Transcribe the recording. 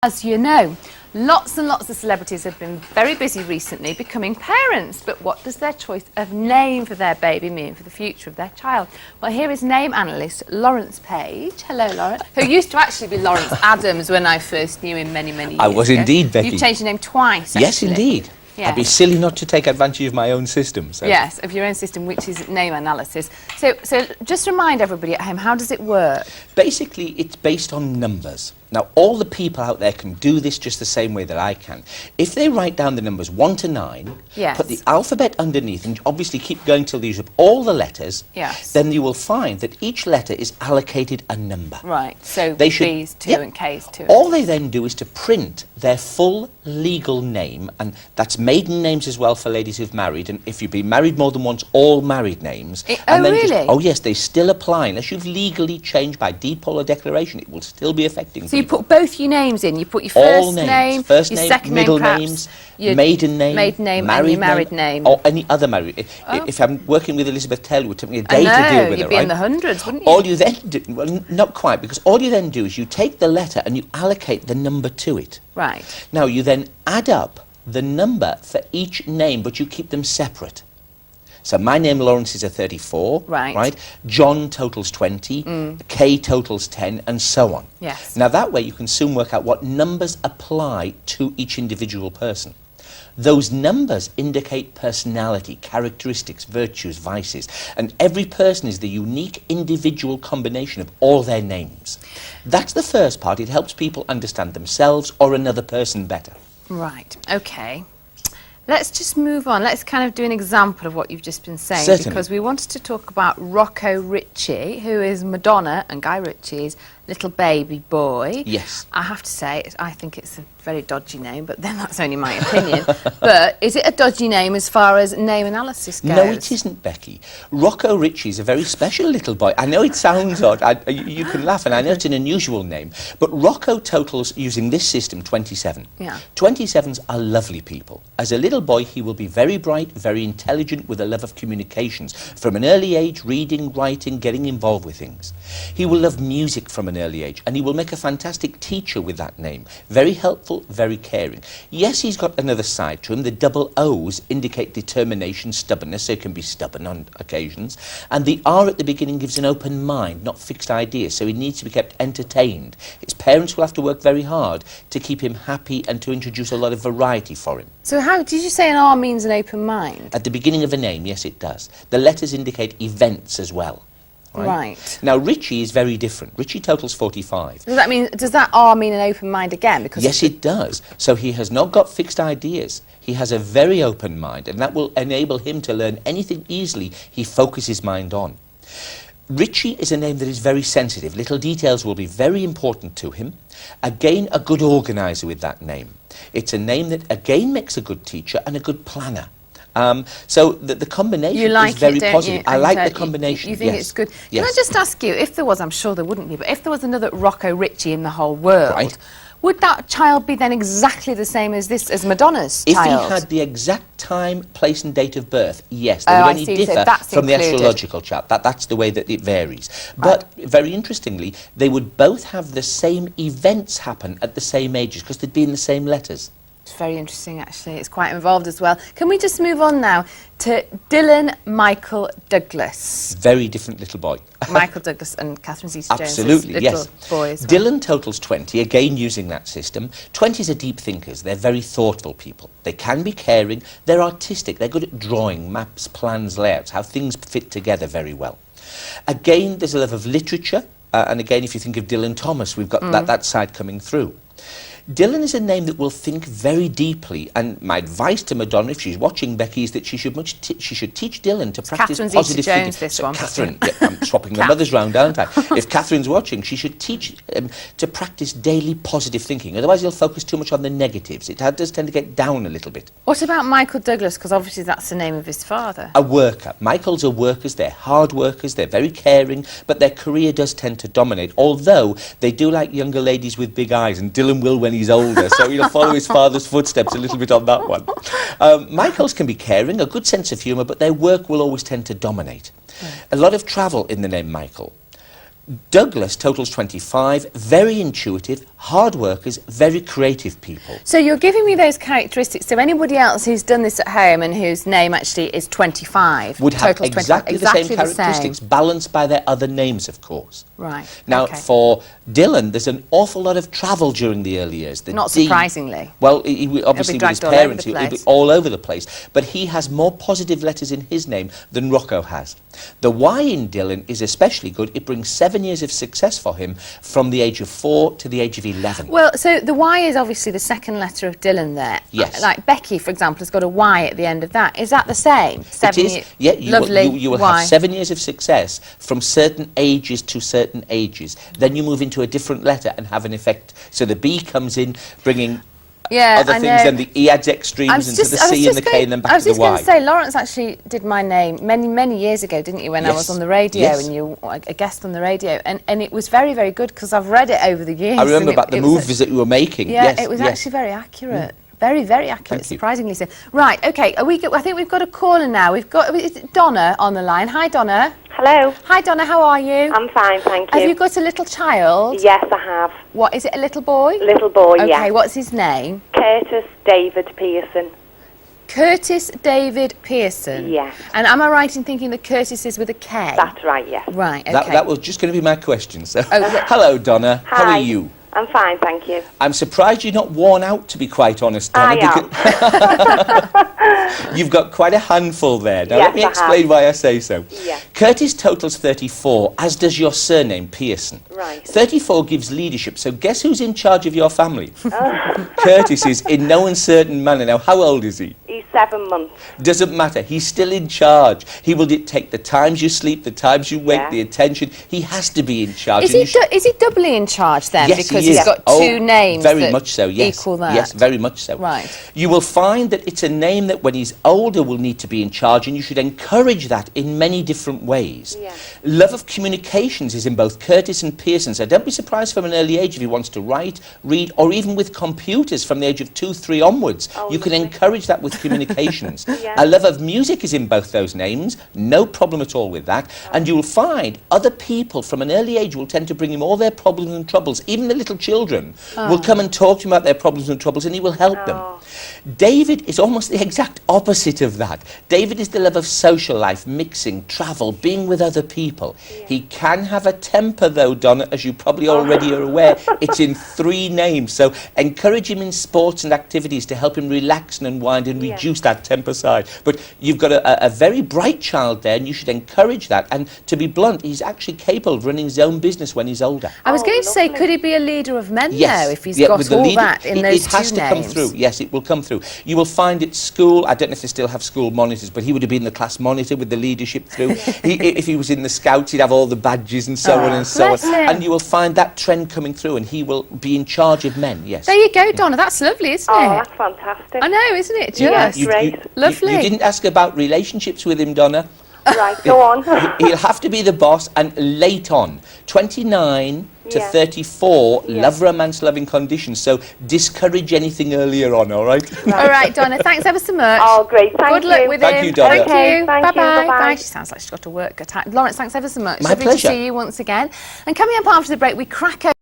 As you know, lots and lots of celebrities have been very busy recently becoming parents, but what does their choice of name for their baby mean for the future of their child? Well, here is name analyst Laurence Payg. Hello, Laurence. Who used to actually be Lawrence Adams when I first knew him many years ago. I was indeed, Becky. You've changed your name twice, actually. Yes, indeed. Yes. I'd be silly not to take advantage of my own system. So. Yes, of your own system, which is name analysis. So just remind everybody at home, how does it work? Basically, it's based on numbers. Now, all the people out there can do this just the same way that I can. If they write down the numbers 1 to 9, yes, put the alphabet underneath, and obviously keep going till they use up all the letters, yes, then you will find that each letter is allocated a number. Right, so they B's 2 and K's 2. All they then do is to print their full legal name, and that's maiden names as well for ladies who've married, and if you've been married more than once, all married names. Oh, really? Oh, yes, they still apply. Unless you've legally changed by deed poll or declaration, it will still be affecting So you put both your names in. You put your first name, your name, second middle name, names, maiden name, and your married name. Or any other married. If I'm working with Elizabeth Taylor, it would take me a day to deal with her, right? You'd be in the hundreds, wouldn't you? All you then do, well, not quite, because all you then do is you take the letter and you allocate the number to it. Right. Now, you then add up the number for each name, but you keep them separate. So my name, Laurence, is a 34, right? John totals 20, Kay totals 10, and so on. Yes. Now, that way you can soon work out what numbers apply to each individual person. Those numbers indicate personality, characteristics, virtues, vices, and every person is the unique individual combination of all their names. That's the first part. It helps people understand themselves or another person better. Right, okay. Let's just move on. Let's kind of do an example of what you've just been saying. Certainly. Because we wanted to talk about Rocco Ritchie, who is Madonna and Guy Ritchie's little baby boy. Yes. I have to say, I think it's a very dodgy name, but then that's only my opinion. But is it a dodgy name as far as name analysis goes? No, it isn't, Becky. Rocco Ritchie is a very special little boy. I know it sounds odd. You can laugh, and I know it's an unusual name. But Rocco totals, using this system, 27. Yeah. 27s are lovely people. As a little boy, he will be very bright, very intelligent, with a love of communications. From an early age, reading, writing, getting involved with things. He will love music from an early age, and he will make a fantastic teacher with that name. Very helpful, very caring. Yes, he's got another side to him. The double O's indicate determination, stubbornness, so he can be stubborn on occasions. And the R at the beginning gives an open mind, not fixed ideas, so he needs to be kept entertained. His parents will have to work very hard to keep him happy and to introduce a lot of variety for him. So how did you say an R means an open mind? At the beginning of a name, yes, it does. The letters indicate events as well. Right. Now, Richie is very different. Richie totals 45. Does that R mean an open mind again? Because yes, it does. So he has not got fixed ideas. He has a very open mind, and that will enable him to learn anything easily he focuses his mind on. Richie is a name that is very sensitive. Little details will be very important to him. Again, a good organiser with that name. It's a name that, again, makes a good teacher and a good planner. So the combination is very positive. I like the combination. You think it's good. Can I just ask you, if there was, I'm sure there wouldn't be, but if there was another Rocco Ritchie in the whole world, would that child be then exactly the same as Madonna's child? If he had the exact time, place and date of birth, yes. They would only differ from the astrological chart. That's the way that it varies. But very interestingly, they would both have the same events happen at the same ages because they'd be in the same letters. It's very interesting, actually. It's quite involved as well. Can we just move on now to Dylan Michael Douglas? Very different little boy. Michael Douglas and Catherine Zeta-Jones' little boy as well. Dylan totals 20, again using that system. 20s are deep thinkers. They're very thoughtful people. They can be caring. They're artistic. They're good at drawing, maps, plans, layouts, how things fit together very well. Again, there's a love of literature. And again, if you think of Dylan Thomas, we've got that side coming through. Dylan is a name that will think very deeply, and my advice to Madonna, if she's watching, Becky, is that she should teach Dylan to practice positive thinking. This one. Catherine, I'm swapping the mothers round, aren't I? If Catherine's watching, she should teach him to practice daily positive thinking. Otherwise, he'll focus too much on the negatives. It does tend to get down a little bit. What about Michael Douglas? Because obviously that's the name of his father. A worker. Michaels are workers. They're hard workers. They're very caring, but their career does tend to dominate. Although they do like younger ladies with big eyes, and Dylan will when he's older, so he'll follow his father's footsteps a little bit on that one. Michaels can be caring, a good sense of humour, but their work will always tend to dominate. A lot of travel in the name Michael. Douglas totals 25, very intuitive, hard workers, very creative people. So you're giving me those characteristics. So anybody else who's done this at home and whose name actually is 25 would have totals exactly 25, the same exactly characteristics, balanced by their other names, of course. Right. Now, okay. for Dylan, there's an awful lot of travel during the early years. The Not D- surprisingly. Well, obviously with his dragged all over parents, the he'll be place. all over the place. But he has more positive letters in his name than Rocco has. The Y in Dylan is especially good. It brings 7 years of success for him from the age of 4 to the age of 11. Well, so the Y is obviously the second letter of Dylan there. Yes. Like Becky, for example, has got a Y at the end of that. Is that the same? It is. Yeah, lovely you will Y. have 7 years of success from certain ages to certain ages. Then you move into a different letter and have an effect. So the B comes in, bringing other I things, know. and the E adds extremes into the C and the K, and then back to the Y. I was just going to say, Laurence actually did my name many years ago, didn't you, when I was on the radio, Yes. and you were a guest on the radio, and it was very, very good, because I've read it over the years. I remember and about the movies that you were making. Yeah, Yes, it was yes. actually very accurate. Very, very accurate, Thank you. surprisingly so. Right, OK, I think we've got a caller now. We've got is it Donna on the line. Hi, Donna. Hello. Hi, Donna, how are you? I'm fine, thank you. Have you got a little child? Yes, I have. What, is it a little boy? Little boy, OK, yeah. what's his name? Curtis David Pearson. Curtis David Pearson. Yes. And am I right in thinking that Curtis is with a K? That's right, yes. Right, OK. That was just going to be my question. So, yeah. hello, Donna. Hi. How are you? I'm fine, thank you. I'm surprised you're not worn out, to be quite honest, Donna. You've got quite a handful there. Now, Yes, let me I have. explain why I say so. Yeah. Curtis totals 34, as does your surname, Pearson. Right. 34 gives leadership, so guess who's in charge of your family? Curtis is, in no uncertain manner. Now, how old is he? He's 7 months. Doesn't matter. He's still in charge. He will dictate the times you sleep, the times you wake, Yeah. the attention. He has to be in charge. Is he doubly in charge then? Yes, because he is. he's got Oh, two names very that much so, yes. equal that. Yes, very much so. Right. You will find that it's a name that when he's older will need to be in charge, and you should encourage that in many different ways. Yeah. Love of communications is in both Curtis and Pearson, so don't be surprised from an early age if he wants to write, read, or even with computers from the age of 2, 3 onwards. Oh, you can lovely. encourage that with communications. Yeah. A love of music is in both those names, no problem at all with that. And you will find other people from an early age will tend to bring him all their problems and troubles. Even the little children will come and talk to him about their problems and troubles, and he will help them. David is almost the exact opposite of that. David is the love of social life, mixing, travel, being with other people. He can have a temper, though, Donna, as you probably already are aware. It's in 3 names, so encourage him in sports and activities to help him relax and unwind and reduce that temper side. But you've got a very bright child there, and you should encourage that. And to be blunt, he's actually capable of running his own business when he's older. I was Oh, going to say, lovely. could he be a leader of men Yes, though, if he's yeah, got with the all leader- that in it, those it has two to names? come through. Yes, it will come through. You will find at school, I don't know if they still have school monitors, but he would have been the class monitor with the leadership through. If he was in the Scouts, he'd have all the badges and so on and so on. Bless him. And you will find that trend coming through, and he will be in charge of men, yes. There you go, Donna. That's lovely, isn't Oh, it? that's fantastic. I know, isn't it? Yeah, Just great. lovely. You didn't ask about relationships with him, Donna. Right, go on. He'll have to be the boss, and late on, 29 to Yeah. 34, Yeah. love romance, loving conditions. So discourage anything earlier on, all right? All right, Donna. Thanks ever so much. Oh, great, thank Good you. luck with Thank him. you, Donna. Thank Okay, you. thank you, Bye-bye. bye-bye. Bye. She sounds like she's got to work. Lawrence, thanks ever so much. My Lovely pleasure. to see you once again. And coming up after the break, we crack open